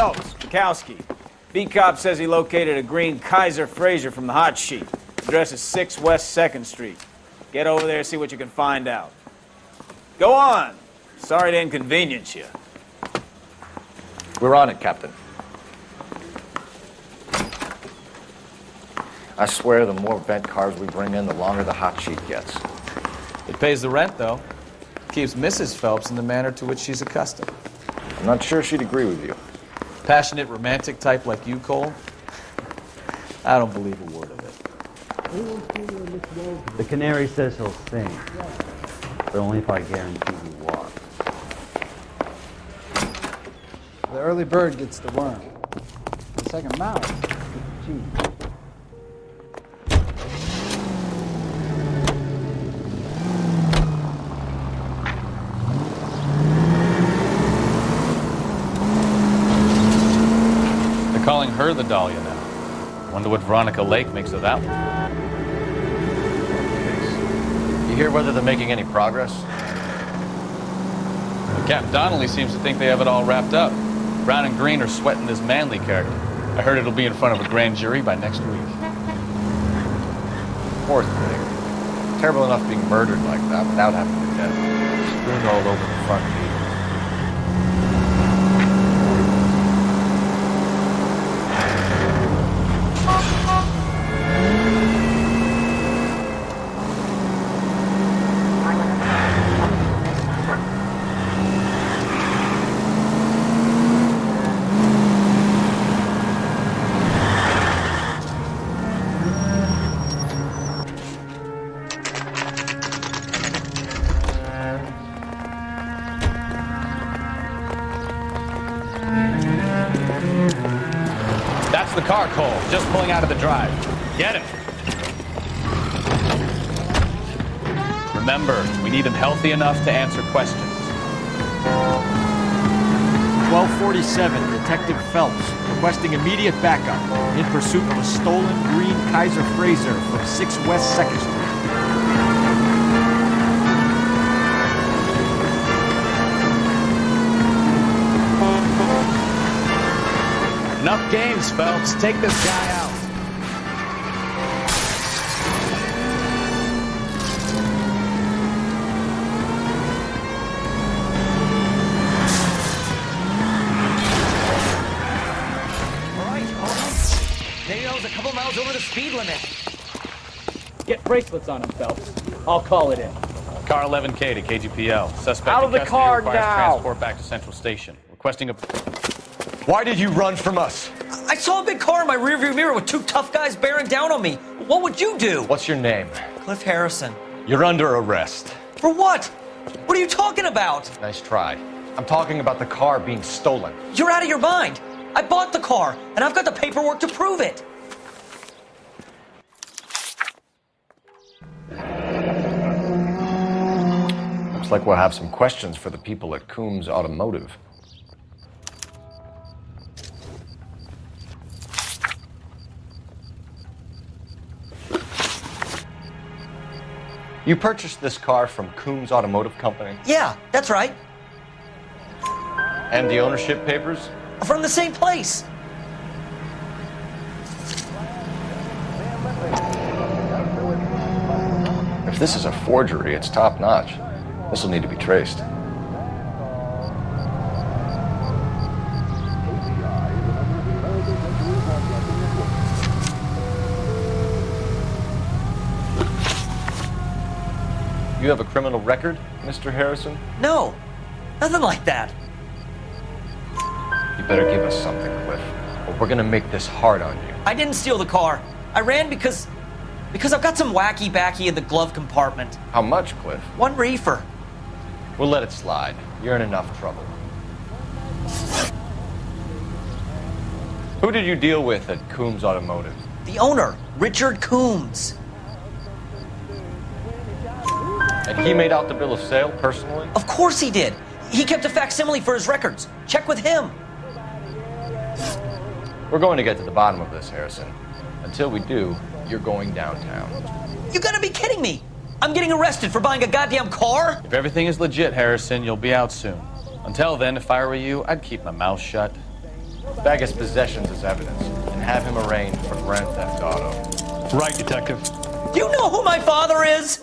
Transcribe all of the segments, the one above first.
Phelps, Bukowski. B-Cop says he located a green Kaiser Fraser from the hot sheet. Address is 6 West 2nd Street. Get over there, see what you can find out. Go on. Sorry to inconvenience you. We're on it, Captain. I swear the more vent cars we bring in, the longer the hot sheet gets. It pays the rent, though. Keeps Mrs. Phelps in the manner to which she's accustomed. I'm not sure she'd agree with you. Passionate, romantic type like you, Cole? I don't believe a word of it. The canary says he'll sing, but only if I guarantee he walks. The early bird gets the worm. The second mouse gets the cheese. They're calling her the Dahlia now. Wonder what Veronica Lake makes of that one. You hear whether they're making any progress? Well, Captain Donnelly seems to think they have it all wrapped up. Brown and Green are sweating this Manley character. I heard it'll be in front of a grand jury by next week. Poor thing. Terrible enough being murdered like that without having to death. Strewn all over the front page. That's the car, Cole. Just pulling out of the drive. Get him. Remember, we need him healthy enough to answer questions. 1247, Detective Phelps, requesting immediate backup in pursuit of a stolen green Kaiser Fraser from 6 West 2nd Street. Enough games, Phelps. Take this guy out. All right, hold on. Maybe I was a couple miles over the speed limit. Get bracelets on him, Phelps. I'll call it in. Car 11K to KGPL. Suspect Out in of the custody car requires now. transport back to Central Station. Requesting a... Why did you run from us? I saw a big car in my rearview mirror with 2 tough guys bearing down on me. What would you do? What's your name? Cliff Harrison. You're under arrest. For what? What are you talking about? Nice try. I'm talking about the car being stolen. You're out of your mind. I bought the car, and I've got the paperwork to prove it. Looks like we'll have some questions for the people at Coombs Automotive. You purchased this car from Coombs Automotive Company? Yeah, that's right. And the ownership papers? From the same place. If this is a forgery, it's top-notch. This will need to be traced. You have a criminal record, Mr. Harrison? No, nothing like that. You better give us something, Cliff, or we're gonna make this hard on you. I didn't steal the car. I ran because I've got some wacky backy in the glove compartment. How much, Cliff? 1 reefer. We'll let it slide. You're in enough trouble. Who did you deal with at Coombs Automotive? The owner, Richard Coombs. And he made out the bill of sale personally? Of course he did. He kept a facsimile for his records. Check with him. We're going to get to the bottom of this, Harrison. Until we do, you're going downtown. You gotta be kidding me. I'm getting arrested for buying a goddamn car? If everything is legit, Harrison, you'll be out soon. Until then, if I were you, I'd keep my mouth shut. Bag his possessions as evidence and have him arraigned for grand theft auto. Right, Detective. Do you know who my father is?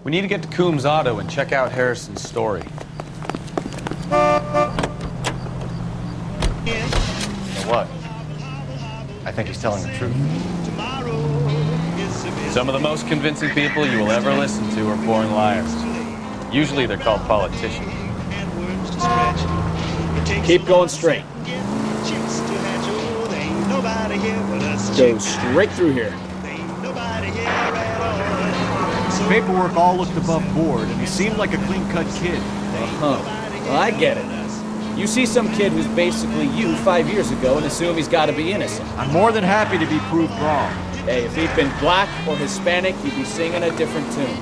We need to get to Coombs Auto and check out Harrison's story. You know what? I think he's telling the truth. Some of the most convincing people you will ever listen to are born liars. Usually they're called politicians. Keep going straight. Go straight through here. Paperwork all looked above board, and he seemed like a clean-cut kid. Well, I get it. You see some kid who's basically you 5 years ago and assume he's got to be innocent. I'm more than happy to be proved wrong. Hey, if he'd been black or Hispanic, he'd be singing a different tune.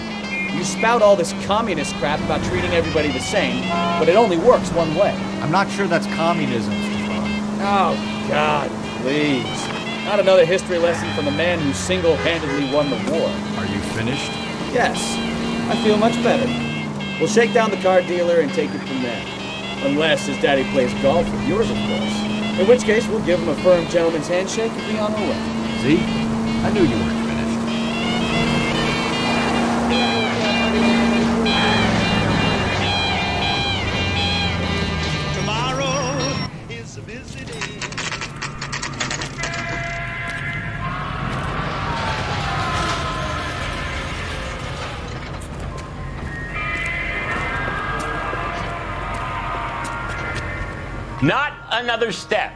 You spout all this communist crap about treating everybody the same, but it only works one way. I'm not sure that's communism, Stefan. Oh, God, please. Not another history lesson from the man who single-handedly won the war. Are you finished? Yes, I feel much better. We'll shake down the car dealer and take it from there. Unless his daddy plays golf with yours, of course. In which case, we'll give him a firm gentleman's handshake and be on our way. See? I knew you weren't finished. Tomorrow is a busy day. Not another step.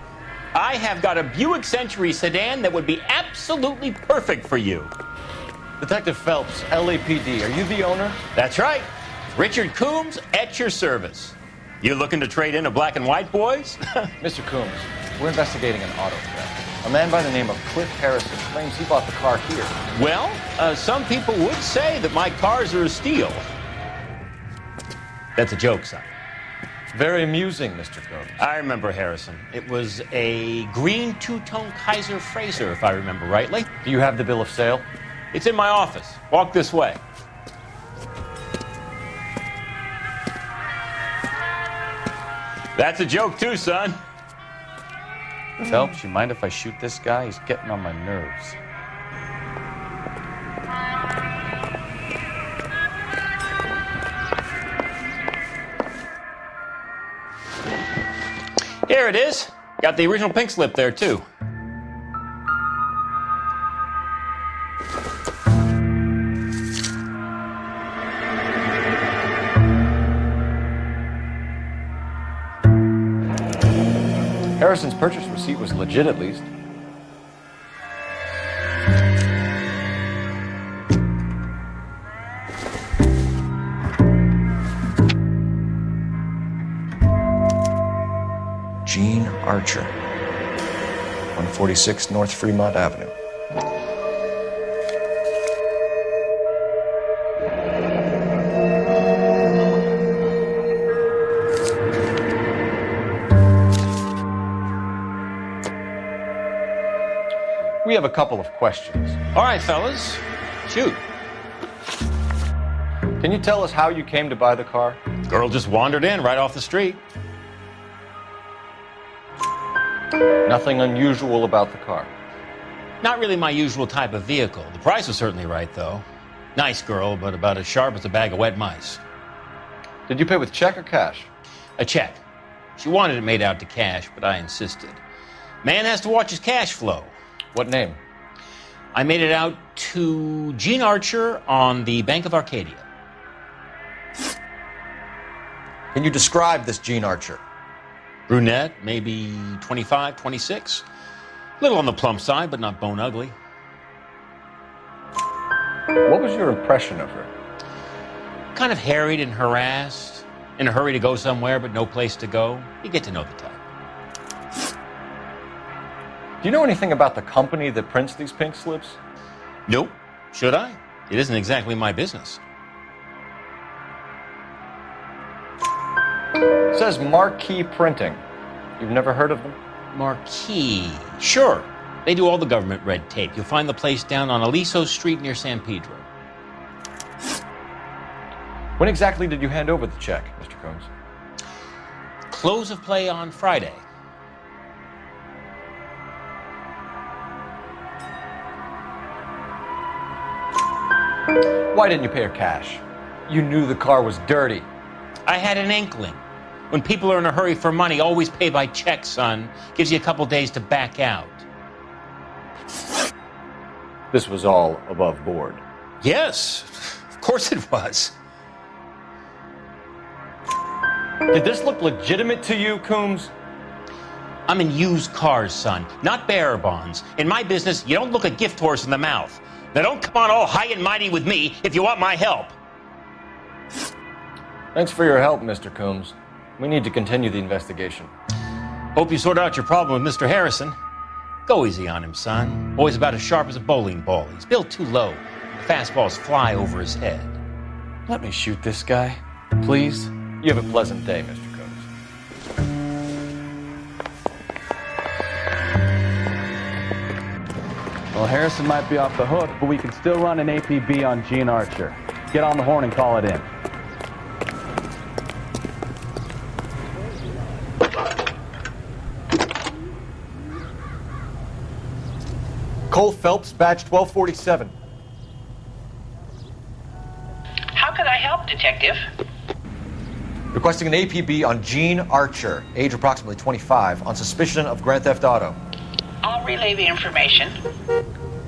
I have got a Buick Century sedan that would be absolutely perfect for you. Detective Phelps, LAPD, are you the owner? That's right. Richard Coombs at your service. You looking to trade in a black and white, boys? Mr. Coombs, we're investigating an auto theft. A man by the name of Cliff Harrison claims he bought the car here. Well, some people would say that my cars are a steal. That's a joke, son. Very amusing, Mr. Coombs. I remember Harrison. It was a green two-tone Kaiser Frazer, if I remember rightly. Do you have the bill of sale? It's in my office. Walk this way. That's a joke too, son. Phelps, you mind if I shoot this guy? He's getting on my nerves. Here it is. Got the original pink slip there, too. Harrison's purchase receipt was legit, at least. Gene Archer, 146 North Fremont Avenue. We have a couple of questions. All right, fellas. Shoot. Can you tell us how you came to buy the car? Girl just wandered in right off the street. Nothing unusual about the car. Not really my usual type of vehicle. The price was certainly right, though. Nice girl, but about as sharp as a bag of wet mice. Did you pay with check or cash? A check. She wanted it made out to cash, but I insisted. Man has to watch his cash flow. What name? I made it out to Gene Archer on the Bank of Arcadia. Can you describe this Gene Archer? Brunette, maybe 25, 26. Little on the plump side, but not bone ugly. What was your impression of her? Kind of harried and harassed. In a hurry to go somewhere, but no place to go. You get to know the type. Do you know anything about the company that prints these pink slips? Nope. Should I? It isn't exactly my business. It says Marquee Printing. You've never heard of them? Marquee. Sure. They do all the government red tape. You'll find the place down on Aliso Street near San Pedro. When exactly did you hand over the check, Mr. Coombs? Close of play on Friday. Why didn't you pay her cash? You knew the car was dirty. I had an inkling. When people are in a hurry for money, always pay by check, son. Gives you a couple days to back out. This was all above board. Yes, of course it was. Did this look legitimate to you, Coombs? I'm in used cars, son, not bearer bonds. In my business, you don't look a gift horse in the mouth. Now don't come on all high and mighty with me if you want my help. Thanks for your help, Mr. Coombs. We need to continue the investigation. Hope you sort out your problem with Mr. Harrison. Go easy on him, son. Boy's about as sharp as a bowling ball. He's built too low. The fastballs fly over his head. Let me shoot this guy, please. You have a pleasant day, Mr. Coombs. Well, Harrison might be off the hook, but we can still run an APB on Gene Archer. Get on the horn and call it in. Cole Phelps, badge 1247. How can I help, Detective? Requesting an APB on Gene Archer, age approximately 25, on suspicion of Grand Theft Auto. I'll relay the information.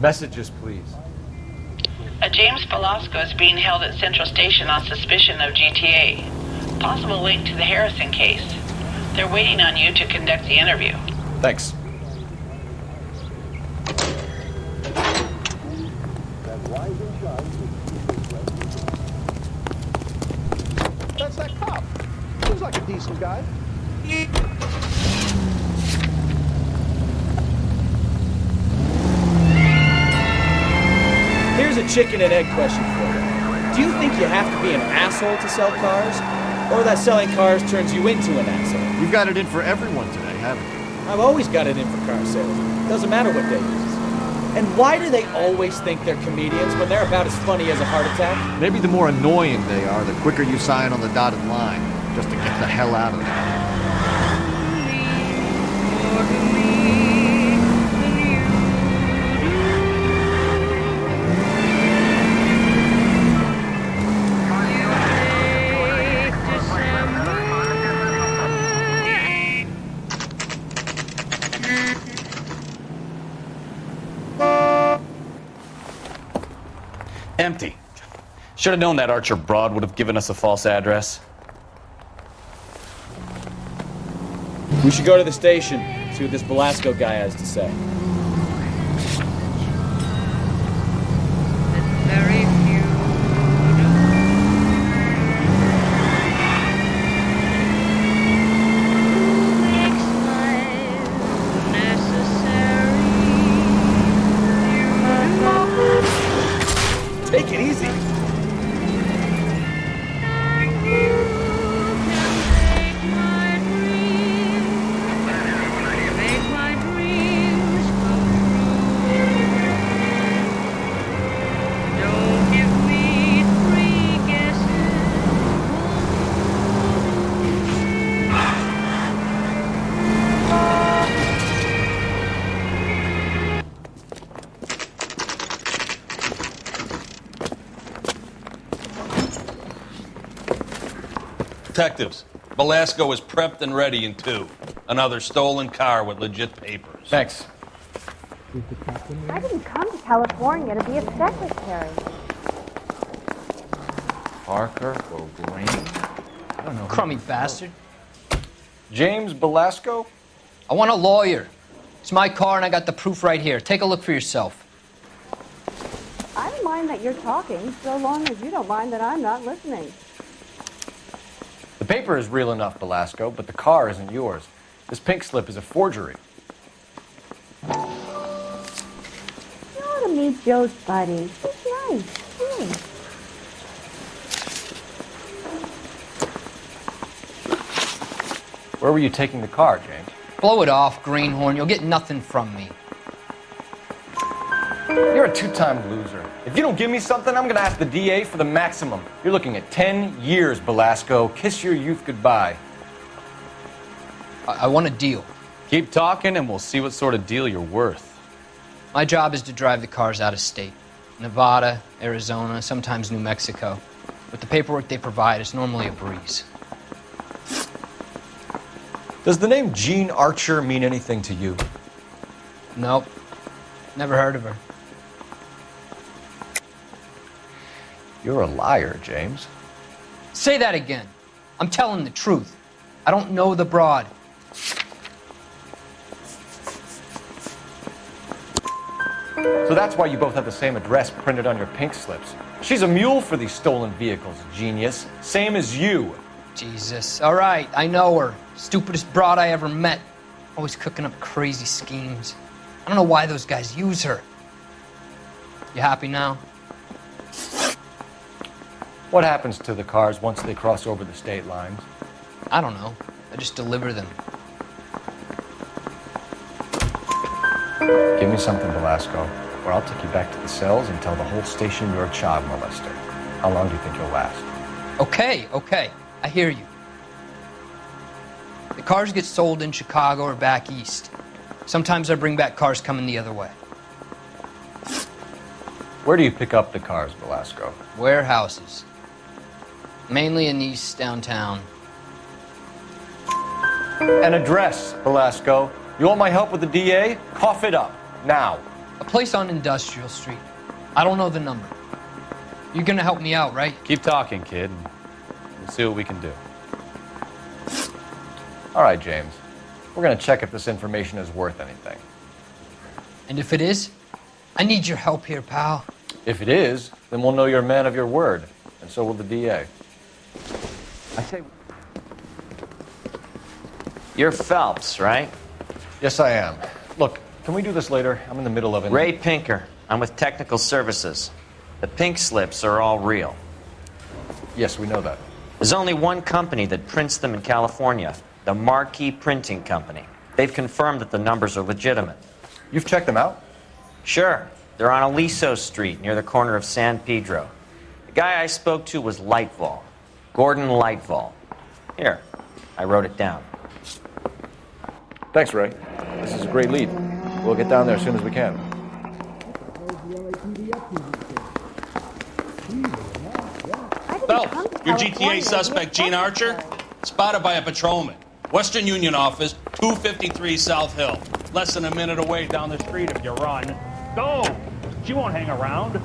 Messages, please. A James Velasco is being held at Central Station on suspicion of GTA. Possible link to the Harrison case. They're waiting on you to conduct the interview. Thanks. That's that cop. Seems like a decent guy. Here's a chicken and egg question for you. Do you think you have to be an asshole to sell cars? Or that selling cars turns you into an asshole? You've got it in for everyone today, haven't you? I've always got it in for car sales. Doesn't matter what day it is. And why do they always think they're comedians when they're about as funny as a heart attack? Maybe the more annoying they are, the quicker you sign on the dotted line, just to get the hell out of there. Empty. Should have known that Archer broad would have given us a false address. We should go to the station, see what this Velasco guy has to say. Take it easy. Detectives, Velasco is prepped and ready in 2. Another stolen car with legit papers. Thanks. I didn't come to California to be a secretary. Parker O'Green. I don't know. Crummy bastard. James Velasco? I want a lawyer. It's my car and I got the proof right here. Take a look for yourself. I don't mind that you're talking, so long as you don't mind that I'm not listening. The paper is real enough, Velasco, but the car isn't yours. This pink slip is a forgery. You ought to meet Joe's buddy. He's nice. Where were you taking the car, James? Blow it off, greenhorn. You'll get nothing from me. You're a two-time loser. If you don't give me something, I'm gonna ask the DA for the maximum. You're looking at 10 years, Velasco. Kiss your youth goodbye. I want a deal. Keep talking and we'll see what sort of deal you're worth. My job is to drive the cars out of state. Nevada, Arizona, sometimes New Mexico. With the paperwork they provide, it's normally a breeze. Does the name Jean Archer mean anything to you? Nope. Never heard of her. You're a liar, James. Say that again. I'm telling the truth. I don't know the broad. So that's why you both have the same address printed on your pink slips. She's a mule for these stolen vehicles, genius. Same as you. Jesus. All right, I know her. Stupidest broad I ever met. Always cooking up crazy schemes. I don't know why those guys use her. You happy now? What happens to the cars once they cross over the state lines? I don't know. I just deliver them. Give me something, Velasco, or I'll take you back to the cells and tell the whole station you're a child molester. How long do you think you'll last? Okay. I hear you. The cars get sold in Chicago or back east. Sometimes I bring back cars coming the other way. Where do you pick up the cars, Velasco? Warehouses. Mainly in East downtown. An address, Velasco. You want my help with the DA? Cough it up, now. A place on Industrial Street. I don't know the number. You're gonna help me out, right? Keep talking, kid, and we'll see what we can do. All right, James. We're gonna check if this information is worth anything. And if it is, I need your help here, pal. If it is, then we'll know you're a man of your word, and so will the DA. I say, You're Phelps, right? Yes, I am. Look, can we do this later? I'm in the middle of it. Ray Pinker. I'm with Technical Services. The pink slips are all real. Yes, we know that. There's only one company that prints them in California, the Marquee Printing Company. They've confirmed that the numbers are legitimate. You've checked them out? Sure. They're on Aliso Street, near the corner of San Pedro. The guy I spoke to was Lightval. Gordon Lightval. Here, I wrote it down. Thanks, Ray. This is a great lead. We'll get down there as soon as we can. Phelps, your GTA suspect, Jean Archer, spotted by a patrolman. Western Union office, 253 South Hill. Less than a minute away down the street if you run. Go! She won't hang around.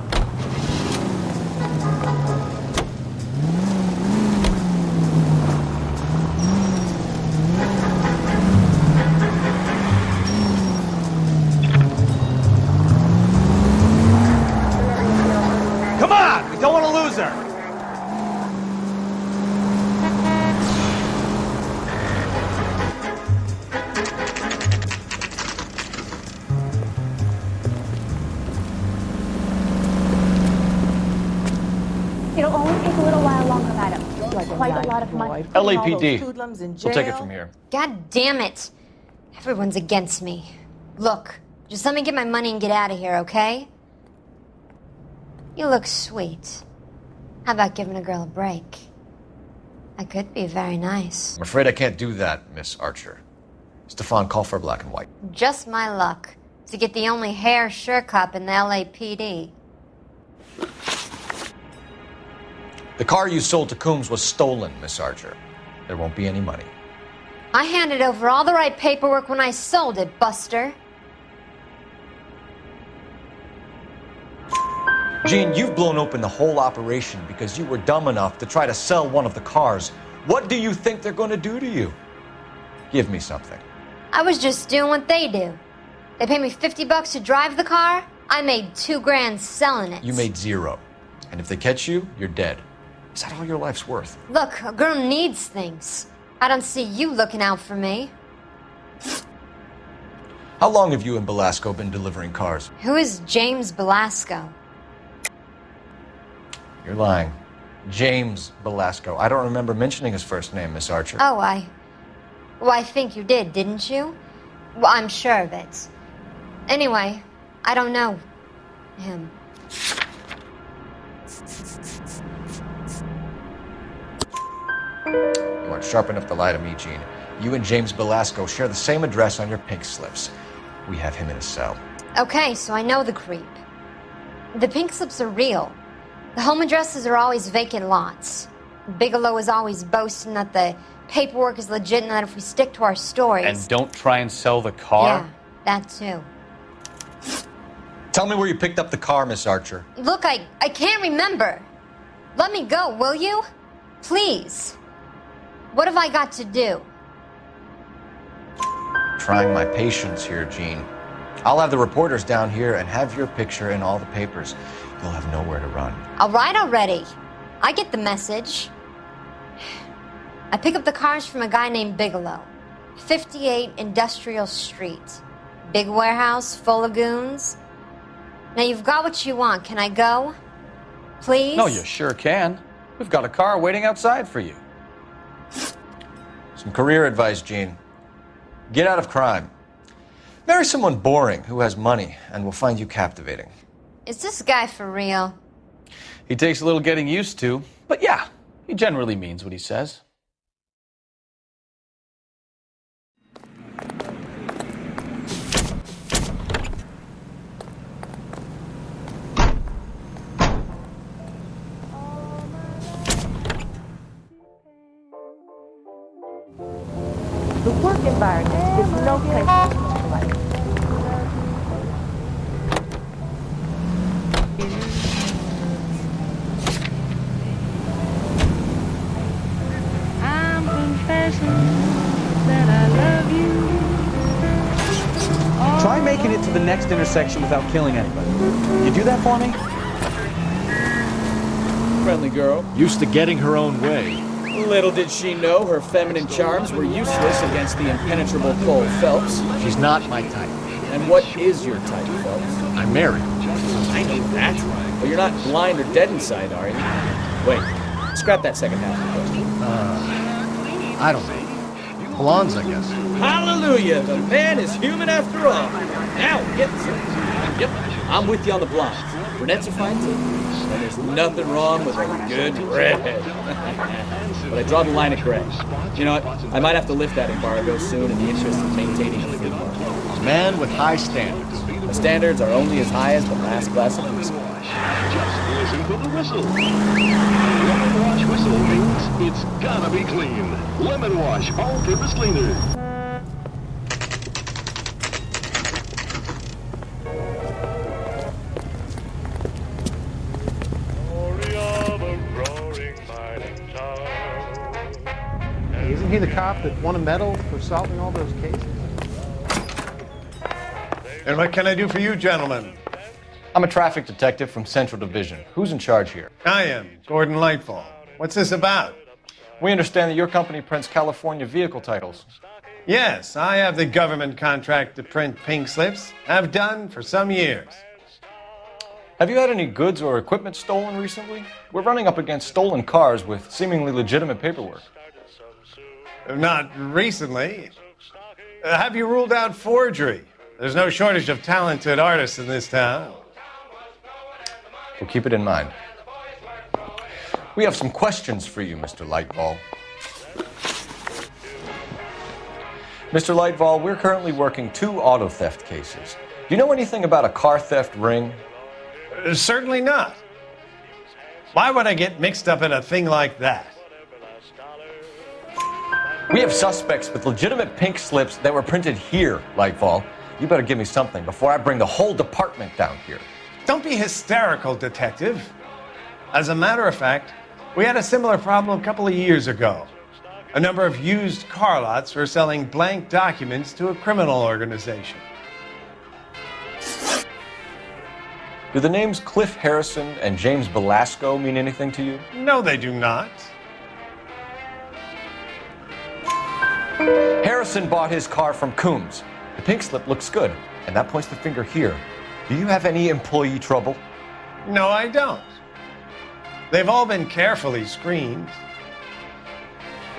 Come on! We don't want to lose her! It'll only take a little while longer, madam. Like quite a lot of money. LAPD. We'll take it from here. God damn it. Everyone's against me. Look, just let me get my money and get out of here, okay? You look sweet. How about giving a girl a break? I could be very nice. I'm afraid I can't do that, Miss Archer. Stefan, call for black and white. Just my luck to get the only hair sure cop in the LAPD. The car you sold to Coombs was stolen, Miss Archer. There won't be any money. I handed over all the right paperwork when I sold it, Buster. Jean, you've blown open the whole operation because you were dumb enough to try to sell one of the cars. What do you think they're going to do to you? Give me something. I was just doing what they do. They paid me $50 to drive the car. I made $2 grand selling it. You made $0. And if they catch you, you're dead. Is that all your life's worth? Look, a girl needs things. I don't see you looking out for me. How long have you and Belasco been delivering cars? Who is James Belasco? You're lying. James Belasco. I don't remember mentioning his first name, Miss Archer. Oh, I think you did, didn't you? Well, I'm sure of it. Anyway, I don't know him. You aren't sharp enough to lie to me, Gene. You and James Belasco share the same address on your pink slips. We have him in a cell. Okay, so I know the creep. The pink slips are real. The home addresses are always vacant lots. Bigelow is always boasting that the paperwork is legit and that if we stick to our stories... And don't try and sell the car? Yeah, that too. Tell me where you picked up the car, Miss Archer. Look, I can't remember. Let me go, will you? Please. What have I got to do? Trying my patience here, Gene. I'll have the reporters down here and have your picture in all the papers. You'll have nowhere to run. All right already. I get the message. I pick up the cars from a guy named Bigelow. 58 Industrial Street. Big warehouse full of goons. Now you've got what you want. Can I go? Please? No, you sure can. We've got a car waiting outside for you. Some career advice, Gene. Get out of crime. Marry someone boring who has money and will find you captivating. Is this guy for real? He takes a little getting used to, but yeah, he generally means what he says. The work environment is no place for life. I'm confessing that I love you. Try making it to the next intersection without killing anybody. You do that for me? Friendly girl. Used to getting her own way. Little did she know her feminine charms were useless against the impenetrable Cole Phelps. She's not my type. And what is your type, Phelps? I'm married. I know that. But you're not blind or dead inside, are you? Wait, scrap that second half of the question. I don't know. Blondes, I guess. Hallelujah! The man is human after all. Now, get this. Yep, I'm with you on the blondes. Brunettes are fine too. And there's nothing wrong with a good redhead. But I draw the line at gray. You know what? I might have to lift that embargo soon in the interest of maintaining a free market. A man with high standards. The standards are only as high as the last glass of whiskey. Just listen to the whistle. Lemon Wash whistle means it's gotta be clean. Lemon Wash all-purpose cleaner. Isn't he the cop that won a medal for solving all those cases? And what can I do for you, gentlemen? I'm a traffic detective from Central Division. Who's in charge here? I am, Gordon Lightfall. What's this about? We understand that your company prints California vehicle titles. Yes, I have the government contract to print pink slips. Have done for some years. Have you had any goods or equipment stolen recently? We're running up against stolen cars with seemingly legitimate paperwork. Not recently. Have you ruled out forgery? There's no shortage of talented artists in this town. We'll keep it in mind. We have some questions for you, Mr. Lightfall. Mr. Lightfall, we're currently working 2 auto theft cases. Do you know anything about a car theft ring? Certainly not. Why would I get mixed up in a thing like that? We have suspects with legitimate pink slips that were printed here, Lightfall. You better give me something before I bring the whole department down here. Don't be hysterical, Detective. As a matter of fact, we had a similar problem a couple of years ago. A number of used car lots were selling blank documents to a criminal organization. Do the names Cliff Harrison and James Belasco mean anything to you? No, they do not. Harrison bought his car from Coombs. The pink slip looks good, and that points the finger here. Do you have any employee trouble? No, I don't. They've all been carefully screened.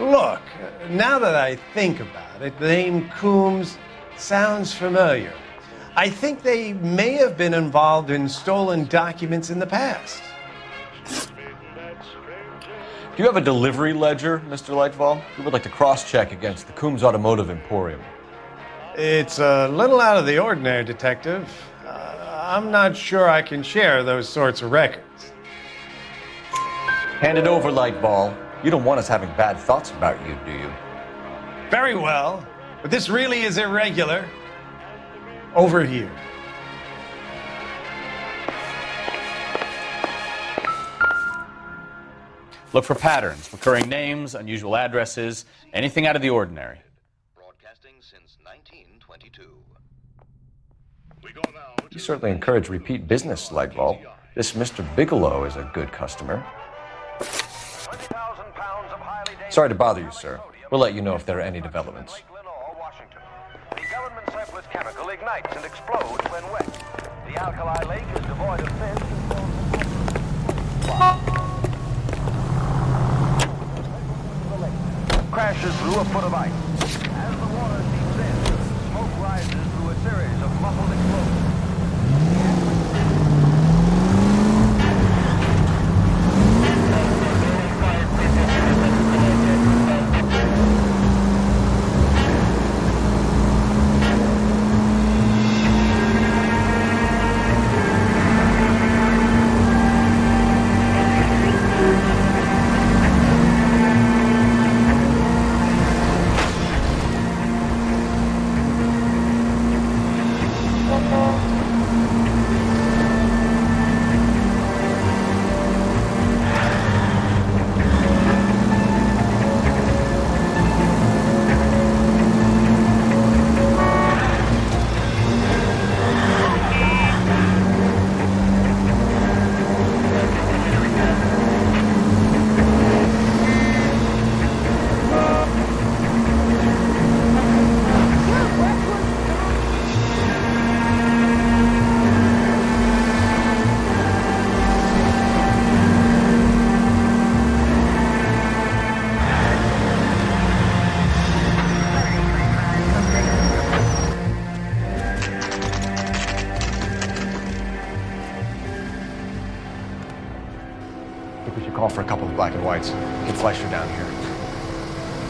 Look, now that I think about it, the name Coombs sounds familiar. I think they may have been involved in stolen documents in the past. Do you have a delivery ledger, Mr. Lightfall? We would like to cross-check against the Coombs Automotive Emporium. It's a little out of the ordinary, Detective. I'm not sure I can share those sorts of records. Hand it over, Lightball. You don't want us having bad thoughts about you, do you? Very well, but this really is irregular. Over here. Look for patterns, recurring names, unusual addresses, anything out of the ordinary. Broadcasting since 1922. You certainly encourage repeat business, Lightball. This Mr. Bigelow is a good customer. Sorry to bother you, sir. We'll let you know if there are any developments. The government surplus chemical ignites and explodes when wet. The alkali lake is devoid of fish. Crashes through a foot of ice. As the water seeps in, smoke rises through a series of muffled explosions. Call for a couple of black and whites. Get Fleischer down here.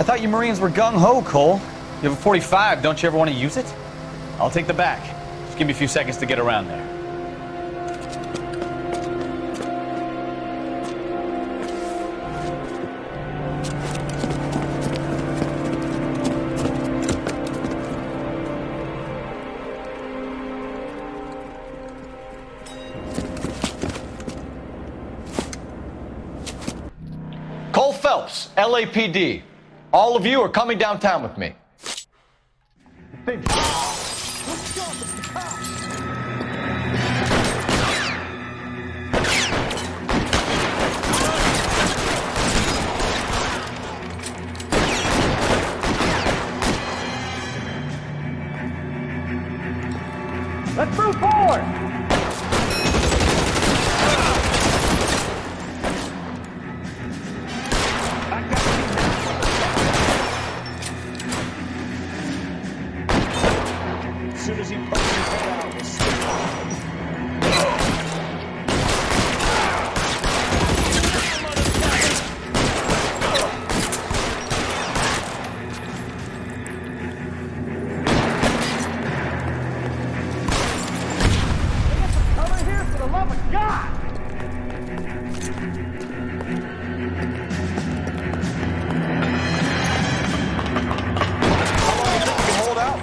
I thought you Marines were gung-ho, Cole. You have a 45, don't you ever want to use it? I'll take the back. Just give me a few seconds to get around there. Cole Phelps, LAPD. All of you are coming downtown with me. Let's move forward! As soon as he pokes his head out, we'll stick Cover here for the love of God! Hold out.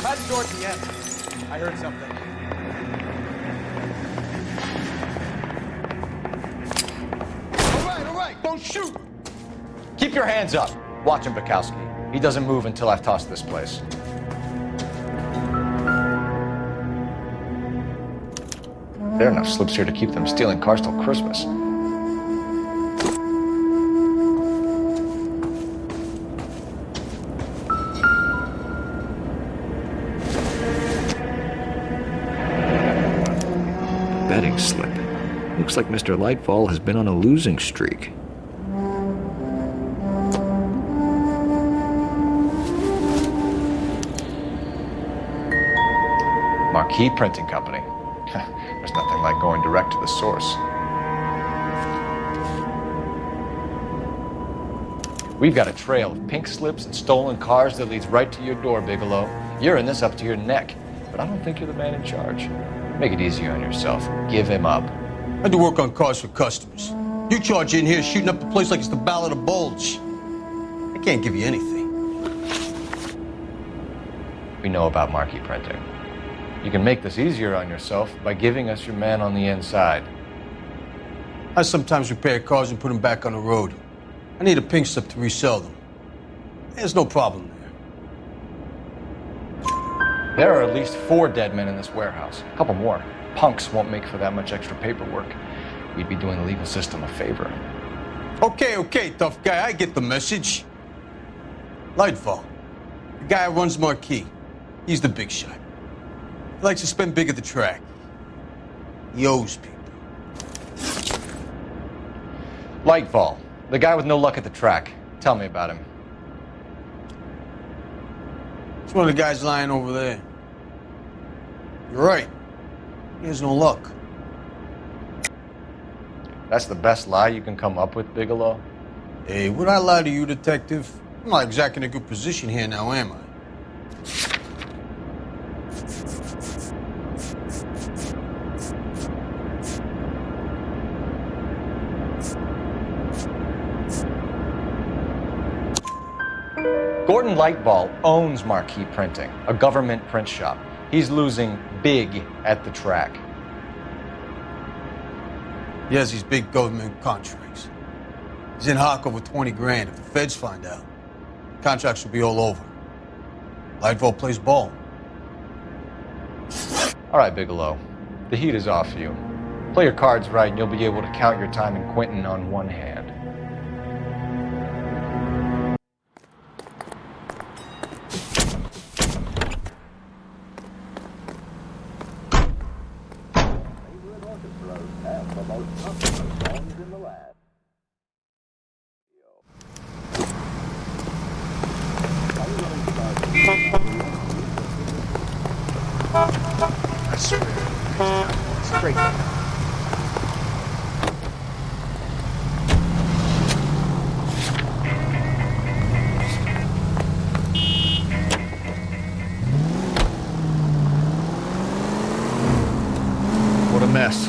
Cut door at the end. I heard something. All right, don't shoot! Keep your hands up. Watch him, Bukowski. He doesn't move until I've tossed this place. There are enough slips here to keep them stealing cars till Christmas. Betting slip. Looks like Mr. Lightfall has been on a losing streak. Marquee Printing Company. There's nothing like going direct to the source. We've got a trail of pink slips and stolen cars that leads right to your door, Bigelow. You're in this up to your neck. but I don't think you're the man in charge. Make it easier on yourself. Give him up. I do work on cars for customers. You charge in here shooting up the place like it's the Ballad of Bulge. I can't give you anything. We know about marquee printing. You can make this easier on yourself by giving us your man on the inside. I sometimes repair cars and put them back on the road. I need a pink slip to resell them. There's no problem there. There are at least 4 dead men in this warehouse. A couple more. Punks won't make for that much extra paperwork. We'd be doing the legal system a favor. Okay, tough guy. I get the message. Lightfall, the guy who runs Marquee. He's the big shot. He likes to spend big at the track. He owes people. Lightfall, the guy with no luck at the track. Tell me about him. It's one of the guys lying over there. You're right. He has no luck. That's the best lie you can come up with, Bigelow? Hey, would I lie to you, detective? I'm not exactly in a good position here now, am I? Gordon Lightball owns Marquee Printing, a government print shop. He's losing big at the track. He has these big government contracts. He's in hock over 20 grand. If the feds find out, contracts will be all over. Lightfall plays ball. All right, Bigelow. The heat is off you. Play your cards right and you'll be able to count your time in Quentin on one hand. I swear. Straight. What a mess.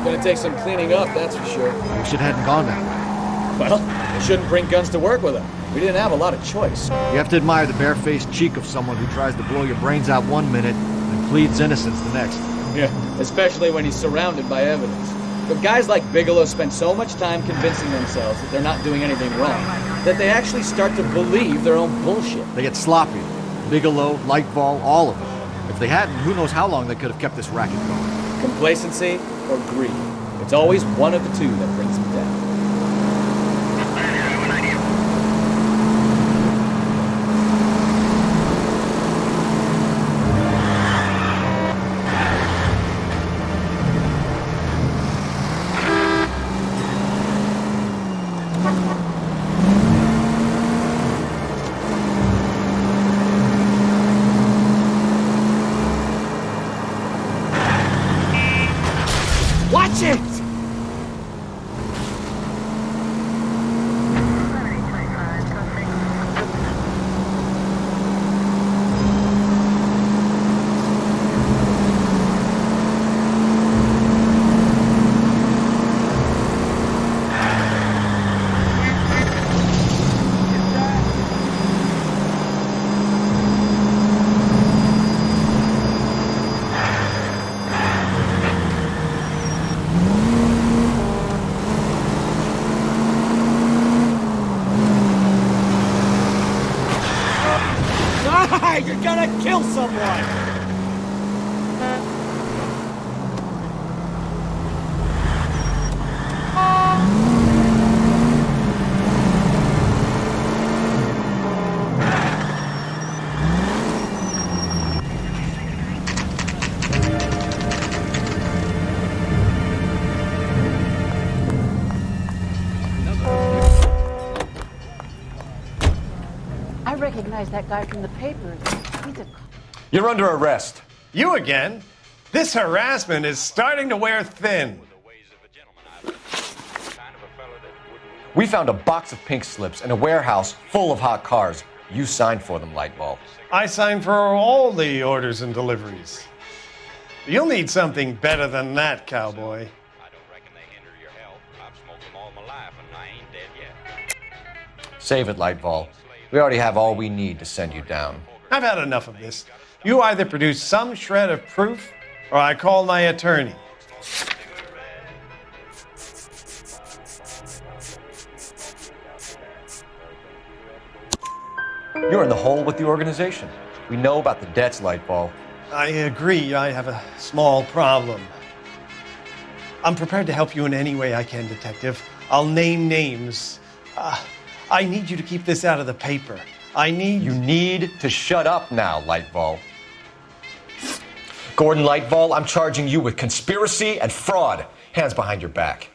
Gonna take some cleaning up, that's for sure. Wish it hadn't gone that way. Well, they shouldn't bring guns to work with them. We didn't have a lot of choice. You have to admire the barefaced cheek of someone who tries to blow your brains out one minute and pleads innocence the next. Yeah, especially when he's surrounded by evidence. But guys like Bigelow spend so much time convincing themselves that they're not doing anything wrong that they actually start to believe their own bullshit. They get sloppy. Bigelow, Lightball, all of them. If they hadn't, who knows how long they could have kept this racket going. Complacency or greed. It's always one of the two that brings them down. Watch it! You're gonna kill someone! I recognize that guy from the papers. He's a... You're under arrest. You again? This harassment is starting to wear thin. We found a box of pink slips in a warehouse full of hot cars. You signed for them, Lightball. I signed for all the orders and deliveries. You'll need something better than that, cowboy. Save it, Lightball. We already have all we need to send you down. I've had enough of this. You either produce some shred of proof, or I call my attorney. You're in the hole with the organization. We know about the debts, Lightball. I agree, I have a small problem. I'm prepared to help you in any way I can, Detective. I'll name names. I need you to keep this out of the paper. You need to shut up now, Lightball. Gordon Lightball, I'm charging you with conspiracy and fraud. Hands behind your back.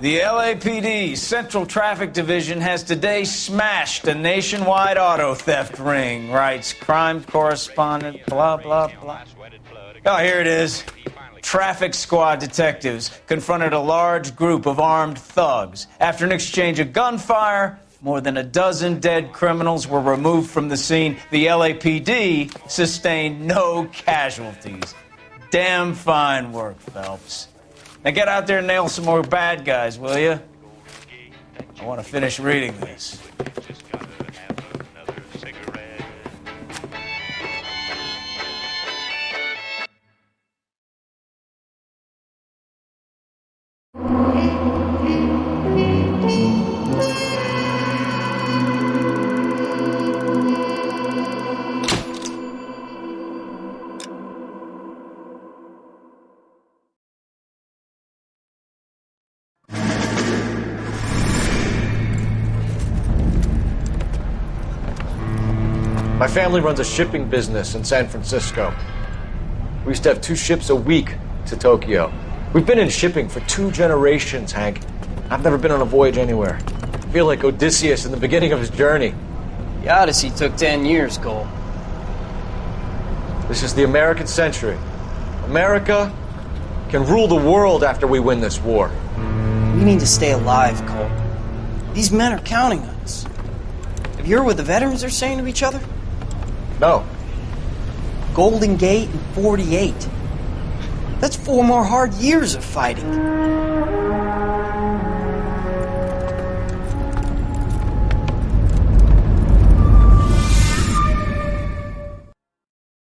The LAPD Central Traffic Division has today smashed a nationwide auto theft ring, writes crime correspondent, blah, blah, blah. Oh, here it is. Traffic squad detectives confronted a large group of armed thugs. After an exchange of gunfire, more than a dozen dead criminals were removed from the scene. The LAPD sustained no casualties. Damn fine work, Phelps. Now get out there and nail some more bad guys, will you? I want to finish reading this. My family runs a shipping business in San Francisco. We used to have 2 ships a week to Tokyo. We've been in shipping for 2 generations, Hank. I've never been on a voyage anywhere. I feel like Odysseus in the beginning of his journey. The Odyssey took 10 years, Cole. This is the American century. America can rule the world after we win this war. We need to stay alive, Cole. These men are counting on us. Have you heard what the veterans are saying to each other? No. Golden Gate and 48. That's 4 more hard years of fighting.